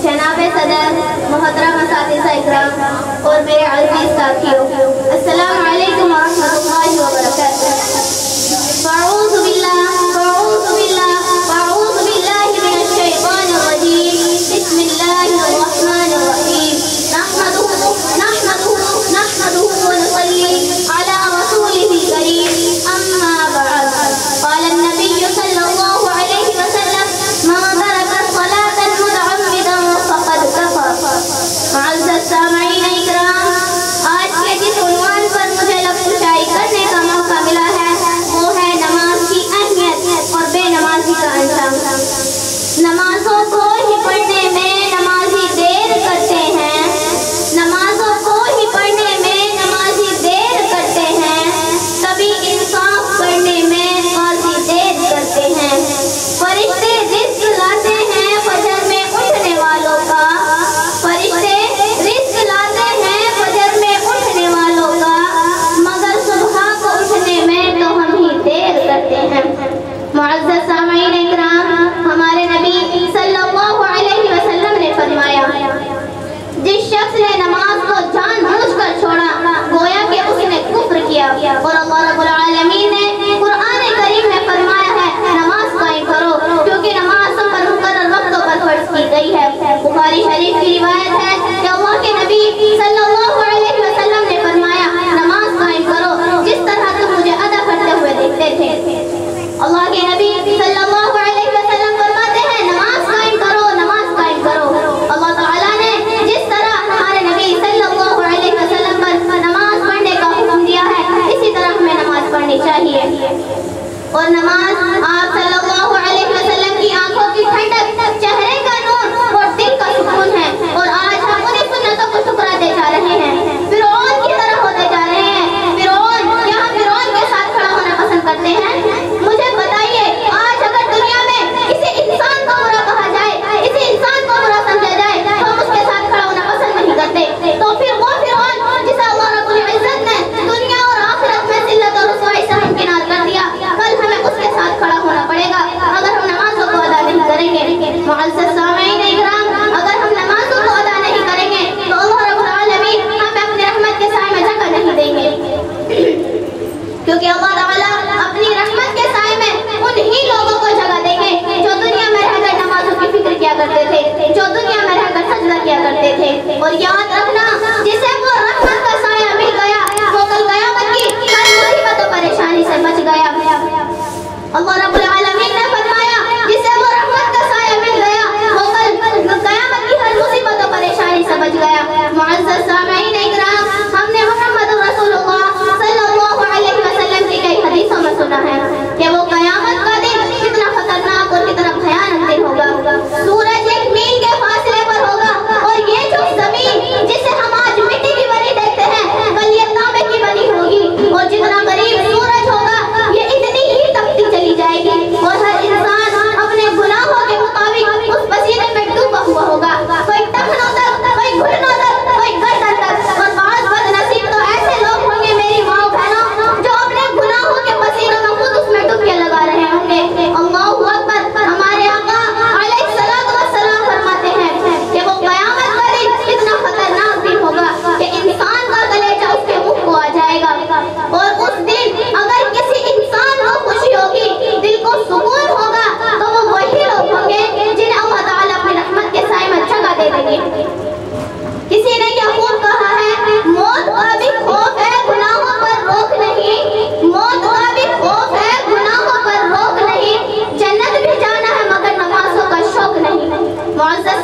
जनाब सदर, मोहतरम असातिज़ा इकराम और मेरे अज़ीज़ साथियों, अस्सलामु अलैकुम व रहमतुल्लाहि व बरकातुहू। अऊज़ु बिल्लाहि मिनश शैतानिर रजीम। बिस्मिल्लाहिर रहमानिर रहीम। नहमदुहु व नुसल्ली अला रसूलिहिल करीम। अम्मा बअद। क़ाल अन्नबिय्यु सल्लल्लाहु अलैहि वसल्लम मन तरका सलातन मुतअम्मिदन फ़क़द कफ़र। मुअज़्ज़ज़ सामईन इकराम, आज के जिस उन्वान पर मुझे लफ्ज़शाई करने का मौका मिला है वो है नमाज की अहमियत और बेनमाजी का अंजाम। नमाजों को ही पढ़ने में नमाजी देर करते हैं, नमाजों को ही पढ़ने में नमाजी देर करते हैं, तभी इंसाफ पढ़ने में काज़ी देर करते हैं। फरिश्ते रिज़्क़ लाते हैं फजर में उठने वालों का, फरिश्ते रिज़्क़ लाते हैं फजर में उठने वालों का, मगर सुबह को उठने में तो हम ही देर करते हैं। मुअज़्ज़ज़ सामईन इकराम, हमारे नबी सल्लल्लाहु अलैहि वसल्लम ने फरमाया, जिस शख्स ने नमाज को जानबूझकर छोड़ा गोया कि उसने कुफ्र किया। और अल्लाह रब्बुल आलमीन ने कुरान करीम में फरमाया है, नमाज कायम करो, क्योंकि नमाज सब पर मुकर्रर वक्तों पर फर्ज की गई है। बुखारी शरीफ की रिवायत है कि अल्लाह के नबी सल्लल्लाहु अलैहि वसल्लम ने फरमाया, नमाज कायम करो जिस तरह तुम मुझे अदा करते हुए देखते थे। अल्लाह के नबी सल्लल्लाहु अलैहि वसल्लम फरमाते हैं, नमाज कायम करो, नमाज कायम करो। अल्लाह ताला ने जिस तरह हमारे नबी सल्लल्लाहु अलैहि वसल्लम पर नमाज पढ़ने का हुक्म दिया है, इसी तरह हमें नमाज पढ़नी चाहिए। और नमाज आप सल्लल्लाहु अलैहि वसल्लम की आंखों की ठंडक, चेहरे का नूर और दिल का सुकून है। और आज हम उन्हीं सुन्नतों को ठुकराते जा रहे हैं, फिरौन की तरह होते जा रहे हैं। फिरौन के साथ खड़ा होना पसंद करते हैं। मुझे बताइए, आज अगर दुनिया में किसी इंसान को बुरा कहा जाए, किसी इंसान को बुरा समझा जाए, तो हम उसके साथ खड़ा होना पसंद नहीं करते। तो फिर वो फिरौन जिसे अल्लाह रब्बुल इज्जत ने दुनिया और आखिरत में जिल्लत और रुसवाई से हमकिनार कर दिया, कल हमें उसके साथ खड़ा होना पड़ेगा अगर हम नमाजों को अदा नहीं करेंगे। मुअज़्ज़ज़ सामईन इकराम, अगर हम नमाजों को अदा नहीं करेंगे तो अल्लाह रब्बुल आलमीन हमें अपनी रहमत के साए में जगह नहीं देंगे, क्योंकि अल्लाह ताला अपनी रहमत के साए में उन्हीं लोगों को जगह देंगे जो दुनिया में रहकर नमाजों की फिक्र किया करते थे, जो दुनिया में रहकर सजदा किया करते थे। और याद रखना, जिसे वो रहमत का साया मिल गया वो कल क़यामत की हर मुसीबत और परेशानी से बच गया। अल्लाह रब्बुल आलमीन ने फरमाया, जिसे वो रहमत का साया मिल गया वो कल क़यामत की हर मुसीबत और परेशानी से बच गया। मुअज़्ज़ज़ सामईन इकराम, हमने मुहम्मद रसूलुल्लाह सल्लल्लाहु अलैहि वसल्लम की कई हदीसों में सुना है कि वो क़यामत का दिन कितना खतरनाक और कितना भयानक दिन होगा। सूरज एक मील के फासले पर होगा और ये जो जमीन जिसे हम आज मिट्टी की बनी देखते हैं, कल ये तांबे की बनी होगी। और जितना करीब सूरज होगा ये इतनी ही तपती चली जाएगी। और हर इंसान अपने गुनाहों के मुताबिक उस पसीने में डूबा हुआ होगा, कोई टखनों तक, कोई घुटनों तक, कोई गर्दन तक। और बाज़ बदनसीब तो ऐसे लोग होंगे मेरी माँ बहनों, जो अपने गुनाहों के पसीनों में खुद उसमें डुबकियां लगा रहे होंगे। अल्लाहू अकबर। हमारे आका अलैहिस्सलातु वस्सलाम फरमाते हैं कि वो क़यामत का दिन इतना खतरनाक दिन होगा कि इंसान का कलेजा उसके मुंह को आ जाएगा। और उस दिन अगर किसी इंसान को खुशी होगी, दिल को सुकून होगा, तो वो वही लोग होंगे जिन्हें अल्लाह ताला अपनी रहमत के साए में जगह दे देंगे। किसी ने क्या खूब कहा है, मौत का भी खौफ है, गुनाहों पर रोक नहीं। मौत का भी खौफ है, गुनाहों पर रोक नहीं। जन्नत भी जाना है मगर नमाजों का शौक नहीं। मुअज़्ज़ज़